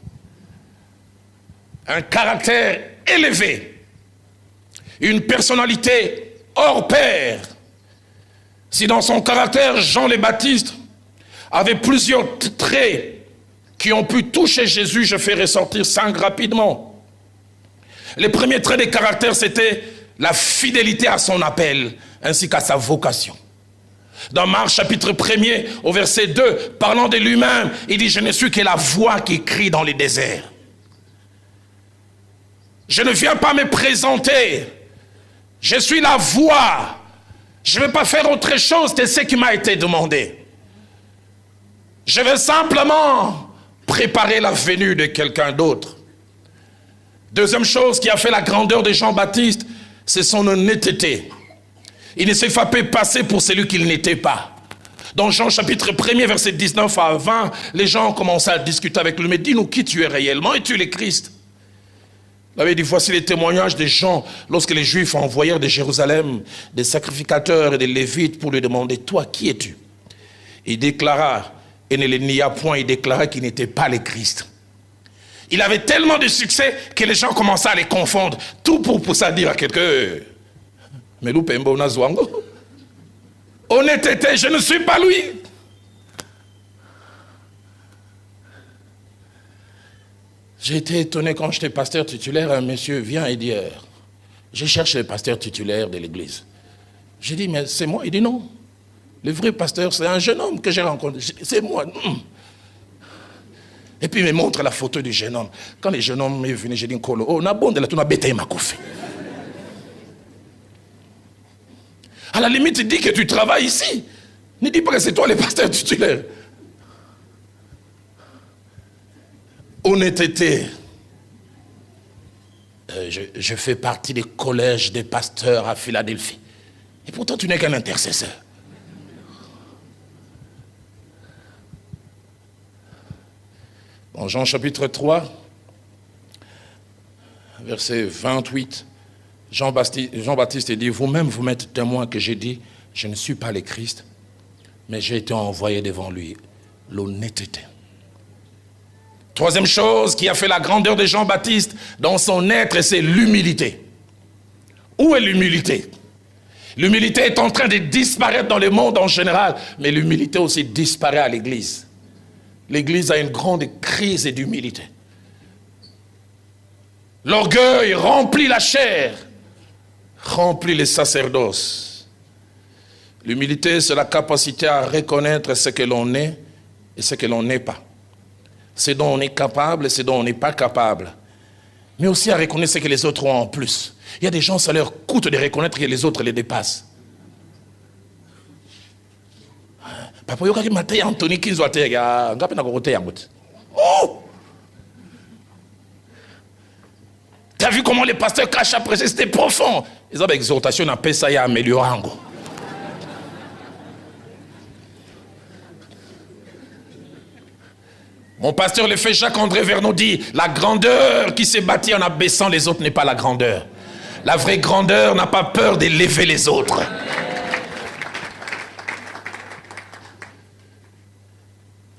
Un caractère élevé, une personnalité hors pair. Si dans son caractère, Jean le Baptiste avait plusieurs traits qui ont pu toucher Jésus, je fais ressortir 5 rapidement. Le premier trait de caractère, c'était la fidélité à son appel, ainsi qu'à sa vocation. Dans Marc chapitre 1er, au verset 2, parlant de lui-même, il dit « Je ne suis que la voix qui crie dans les déserts. Je ne viens pas me présenter. Je suis la voix. Je ne vais pas faire autre chose que ce qui m'a été demandé. Je vais simplement préparer la venue de quelqu'un d'autre. » Deuxième chose qui a fait la grandeur de Jean-Baptiste, c'est son honnêteté. Il ne s'est pas fait passer pour celui qu'il n'était pas. Dans Jean chapitre 1er, verset 19 à 20, les gens ont commencé à discuter avec lui. Mais dis-nous qui tu es réellement, es-tu le Christ? Il avait dit, voici les témoignages des gens lorsque les Juifs envoyèrent de Jérusalem des sacrificateurs et des Lévites pour lui demander, toi, qui es-tu? Il déclara, et ne le nia point, il déclara qu'il n'était pas le Christ. Il avait tellement de succès que les gens commençaient à les confondre. Tout pour pousser à dire à quelqu'un, mais nous pembo na zwango. Honnêteté, je ne suis pas lui. J'ai été étonné quand j'étais pasteur titulaire, un monsieur vient et dit, je cherche le pasteur titulaire de l'église. J'ai dit, mais c'est moi. Il dit non. Le vrai pasteur, c'est un jeune homme que j'ai rencontré. C'est moi. Et puis il me montre la photo du jeune homme. Quand le jeune homme est venu, j'ai dit, oh, on a bon de la tour, on a bêté ma couffe. À la limite, il dit que tu travailles ici. Ne dis pas que c'est toi le pasteur titulaire. Honnêteté. Je fais partie des collèges des pasteurs à Philadelphie. Et pourtant, tu n'es qu'un intercesseur. Dans Jean chapitre 3, verset 28, Jean-Baptiste dit, vous-même vous m'êtes témoin que j'ai dit, je ne suis pas le Christ, mais j'ai été envoyé devant lui. L'honnêteté. Troisième chose qui a fait la grandeur de Jean-Baptiste dans son être, c'est l'humilité. Où est l'humilité? L'humilité est en train de disparaître dans le monde en général, mais l'humilité aussi disparaît à l'église. L'église a une grande crise d'humilité. L'orgueil remplit la chair, remplit les sacerdoces. L'humilité, c'est la capacité à reconnaître ce que l'on est et ce que l'on n'est pas. Ce dont on est capable et ce dont on n'est pas capable. Mais aussi à reconnaître ce que les autres ont en plus. Il y a des gens, ça leur coûte de reconnaître que les autres les dépassent. Papa, il y a Anthony qui oh! T'as vu comment les pasteurs cachent après, c'était profond. Ils ont exhortation, on appelle ça améliorer. Mon pasteur, le fait Jacques-André Vernon dit, la grandeur qui s'est bâtie en abaissant les autres n'est pas la grandeur. La vraie grandeur n'a pas peur d'élever les autres.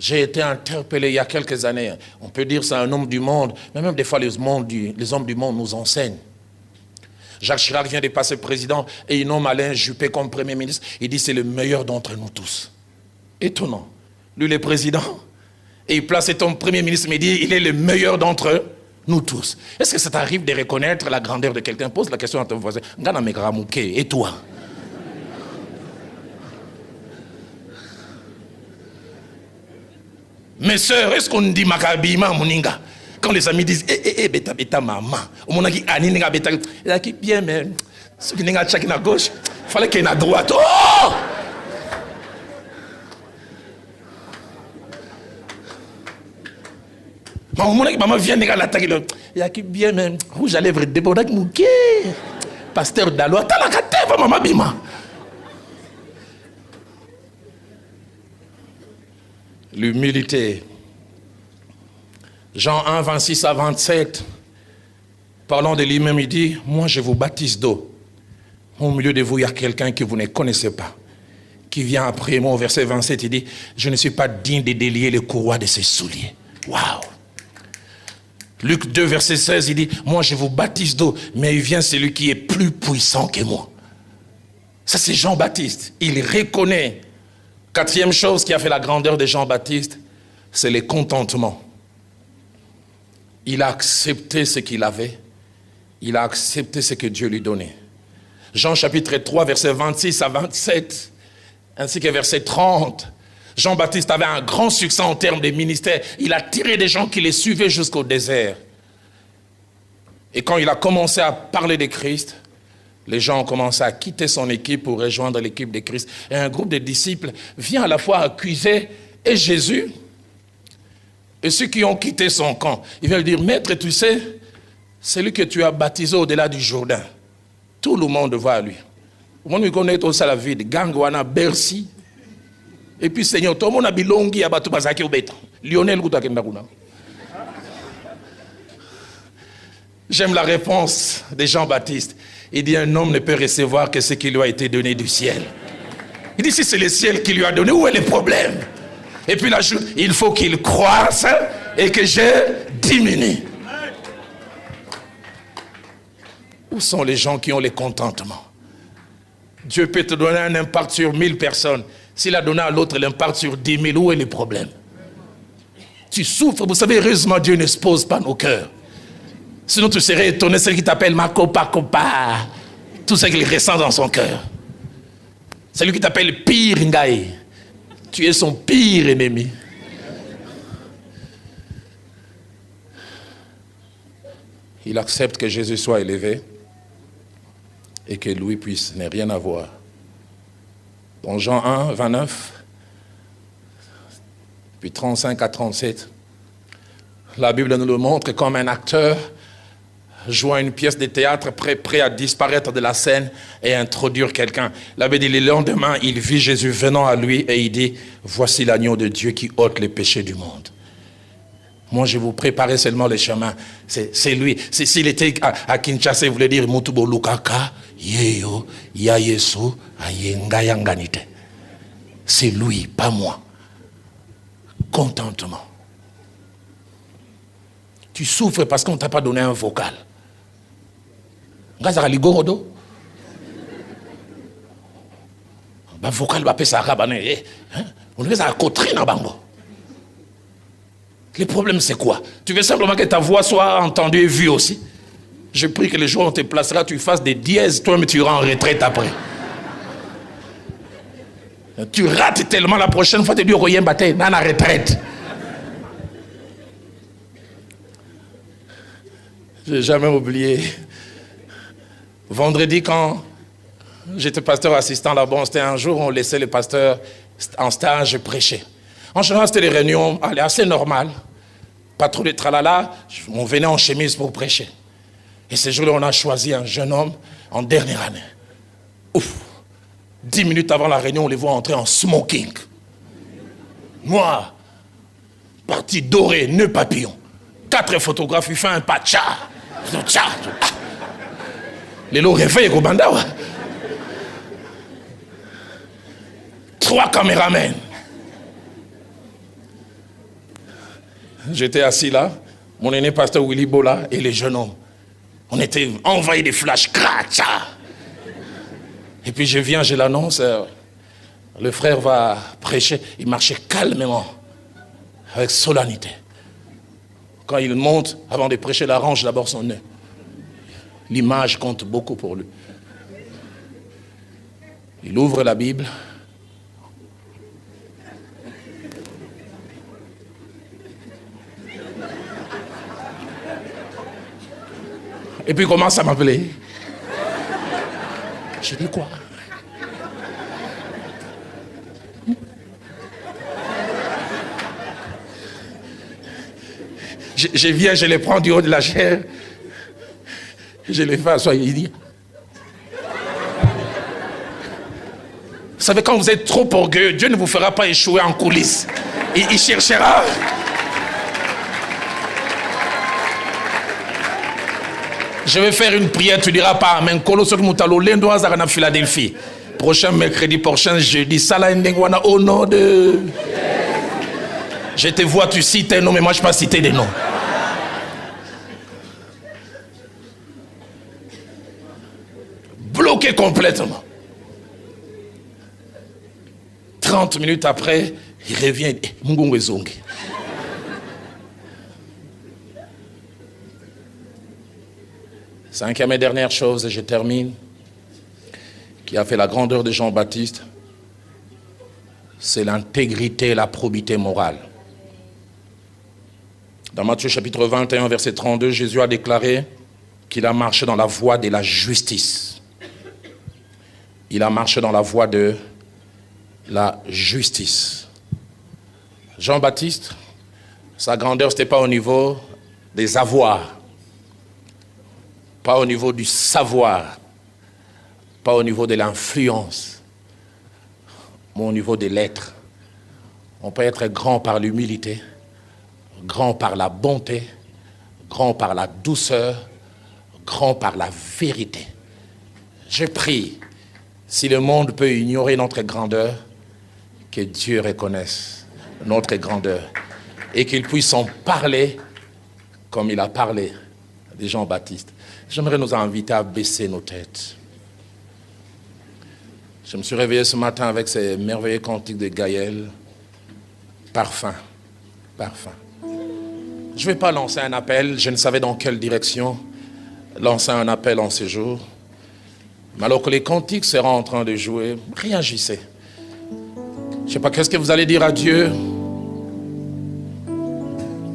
J'ai été interpellé il y a quelques années. On peut dire c'est un homme du monde, mais même des fois les hommes du monde nous enseignent. Jacques Chirac vient de passer président et il nomme Alain Juppé comme premier ministre. Il dit c'est le meilleur d'entre nous tous. Étonnant. Lui le président, et il place ton premier ministre, mais il dit il est le meilleur d'entre nous tous. Est-ce que ça t'arrive de reconnaître la grandeur de quelqu'un? Pose la question à ton voisin. Et toi? Mes sœurs, est-ce qu'on dit Makabima Moninga? Quand les amis disent, beta, beta, maman, au moment qui Aninga, beta, il a qui bien, mais ceux qui n'ont pas à gauche, il fallait qu'il y ait à droite. Oh! Maman vient à l'attaque, il y a qui bien, mais rouge à lèvres, débordé, mouké. Pasteur Dalo, t'as la carte, maman Bima. L'humilité. Jean 1, 26 à 27, parlant de lui-même, il dit, moi je vous baptise d'eau. Au milieu de vous, il y a quelqu'un que vous ne connaissez pas, qui vient après moi. Au verset 27, il dit, je ne suis pas digne de délier les courroies de ses souliers. Waouh! Luc 2, verset 16, il dit, moi je vous baptise d'eau, mais il vient celui qui est plus puissant que moi. Ça c'est Jean-Baptiste. Il reconnaît. Quatrième chose qui a fait la grandeur de Jean-Baptiste, c'est le contentement. Il a accepté ce qu'il avait. Il a accepté ce que Dieu lui donnait. Jean chapitre 3, verset 26 à 27, ainsi que verset 30. Jean-Baptiste avait un grand succès en termes de ministère. Il a tiré des gens qui les suivaient jusqu'au désert. Et quand il a commencé à parler de Christ, les gens ont commencé à quitter son équipe pour rejoindre l'équipe de Christ. Et un groupe de disciples vient à la fois accuser et Jésus et ceux qui ont quitté son camp. Ils veulent dire, maître, tu sais, celui que tu as baptisé au-delà du Jourdain, tout le monde va à lui. Tout le monde connaît aussi la vie de Gangwana, Bercy. Et puis, Seigneur, tout le monde a bilongi à Batou Bazaki au béton. Lionel Goutakendakuna. J'aime la réponse de Jean-Baptiste. Il dit, un homme ne peut recevoir que ce qui lui a été donné du ciel. Il dit, si c'est le ciel qui lui a donné, où est le problème? Et puis il ajoute, il faut qu'il croisse et que je diminue. Où sont les gens qui ont le contentement? Dieu peut te donner un impact sur 1000 personnes. S'il a donné à l'autre l'impact sur 10 000, où est le problème? Tu souffres, vous savez, heureusement Dieu n'expose pas nos cœurs. Sinon tu serais étonné, celui qui t'appelle ma copa, tout ce qu'il ressent dans son cœur. Celui qui t'appelle pire Ngaï, tu es son pire ennemi. Il accepte que Jésus soit élevé et que lui puisse ne rien avoir. Dans Jean 1, 29, puis 35 à 37, la Bible nous le montre comme un acteur jouant une pièce de théâtre prêt à disparaître de la scène et introduire quelqu'un. La Bible dit, le lendemain, il vit Jésus venant à lui et il dit, voici l'agneau de Dieu qui ôte les péchés du monde. Moi, je vous préparais seulement le chemin. C'est lui. S'il était à Kinshasa, il voulait dire, Mutubo Lukaka, Yeyo, Yayesu, Ayengayanganite. C'est lui, pas moi. Contentement. Tu souffres parce qu'on ne t'a pas donné un vocal. Ngazara ligorodo. Ba vocal ba pesa rabane. On les a cotré na bango. Le problème c'est quoi? Tu veux simplement que ta voix soit entendue et vue aussi. Je prie que le jour où on te placera, tu fasses des dièses, toi mais tu iras en retraite après. Tu rates tellement, la prochaine fois tu dis rien battre, dans la retraite. Je n'ai jamais oublié. Vendredi, quand j'étais pasteur assistant là-bas, c'était un jour où on laissait le pasteur en stage prêcher. En général, c'était des réunions assez normales. Pas trop de tralala. On venait en chemise pour prêcher. Et ce jour-là, on a choisi un jeune homme en dernière année. Ouf! 10 minutes avant la réunion, on les voit entrer en smoking. Noir. Partie dorée, nœud papillon. 4 photographes, il fait un pacha. Les lots réveillent au Bandawa. 3 caméramens. J'étais assis là, mon aîné pasteur Willy Bola et les jeunes hommes. On était envahis des flashs. Et puis je viens, je l'annonce, le frère va prêcher. Il marchait calmement, avec solennité. Quand il monte, avant de prêcher, il arrange d'abord son nez. L'image compte beaucoup pour lui. Il ouvre la Bible. Et puis il commence à m'appeler. Je dis quoi? Je viens, je les prends du haut de la chair. Je les fais asseoir. Il dit... Vous savez, quand vous êtes trop orgueilleux, Dieu ne vous fera pas échouer en coulisses. Il cherchera... Je vais faire une prière, tu diras pas Amen. Philadelphie. Prochain mercredi, prochain jeudi. Au nom de... Je te vois, tu cites un nom, mais moi je ne peux pas citer des noms. Bloqué complètement. 30 minutes après, il revient. Cinquième et dernière chose, et je termine, qui a fait la grandeur de Jean-Baptiste, c'est l'intégrité et la probité morale. Dans Matthieu chapitre 21, verset 32, Jésus a déclaré qu'il a marché dans la voie de la justice. Il a marché dans la voie de la justice. Jean-Baptiste, sa grandeur, ce n'était pas au niveau des avoirs, pas au niveau du savoir, pas au niveau de l'influence, mais au niveau de l'être. On peut être grand par l'humilité, grand par la bonté, grand par la douceur, grand par la vérité. Je prie, si le monde peut ignorer notre grandeur, que Dieu reconnaisse notre grandeur et qu'il puisse en parler comme il a parlé de Jean-Baptiste. J'aimerais nous inviter à baisser nos têtes. Je me suis réveillé ce matin avec ces merveilleux cantiques de Gaël. Parfum, parfum. Je ne vais pas lancer un appel, je ne savais dans quelle direction lancer un appel en ce jour. Mais alors que les cantiques seront en train de jouer, réagissez. Je ne sais pas, qu'est-ce que vous allez dire à Dieu?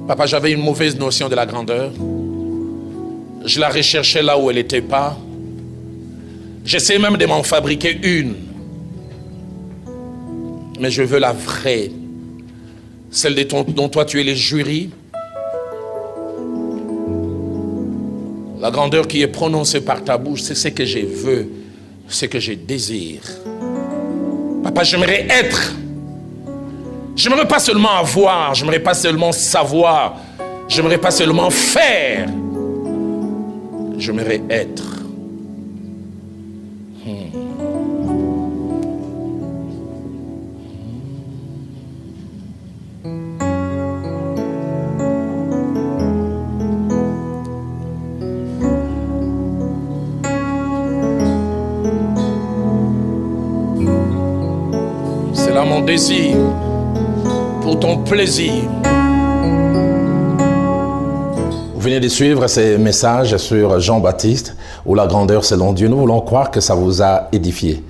Papa, j'avais une mauvaise notion de la grandeur. Je la recherchais là où elle n'était pas. J'essaie même de m'en fabriquer une. Mais je veux la vraie. Celle dont toi tu es le jury. La grandeur qui est prononcée par ta bouche, c'est ce que je veux, ce que je désire. Papa, j'aimerais être. J'aimerais pas seulement avoir, j'aimerais pas seulement savoir, j'aimerais pas seulement faire. J'aimerais être. C'est là mon désir, pour ton plaisir. Vous venez de suivre ces messages sur Jean-Baptiste, où la grandeur selon Dieu. Nous voulons croire que ça vous a édifié.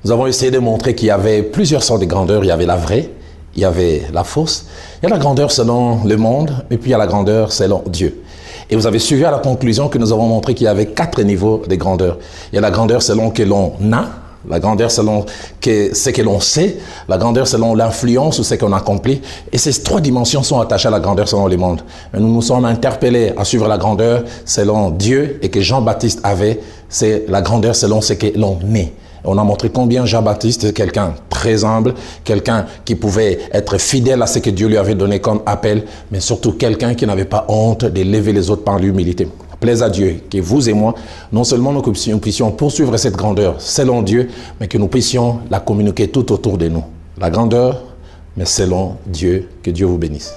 Nous avons essayé de montrer qu'il y avait plusieurs sortes de grandeur. Il y avait la vraie, il y avait la fausse. Il y a la grandeur selon le monde, et puis il y a la grandeur selon Dieu. Et vous avez suivi à la conclusion que nous avons montré qu'il y avait 4 niveaux de grandeur. Il y a la grandeur selon que l'on a, la grandeur selon ce que l'on sait, la grandeur selon l'influence ou ce qu'on accomplit. Et ces 3 dimensions sont attachées à la grandeur selon le monde. Et nous nous sommes interpellés à suivre la grandeur selon Dieu et que Jean-Baptiste avait, c'est la grandeur selon ce que l'on est. On a montré combien Jean-Baptiste est quelqu'un très humble, quelqu'un qui pouvait être fidèle à ce que Dieu lui avait donné comme appel, mais surtout quelqu'un qui n'avait pas honte de lever les autres par l'humilité. Plaise à Dieu que vous et moi, non seulement nous puissions poursuivre cette grandeur selon Dieu, mais que nous puissions la communiquer tout autour de nous. La grandeur, mais selon Dieu. Que Dieu vous bénisse.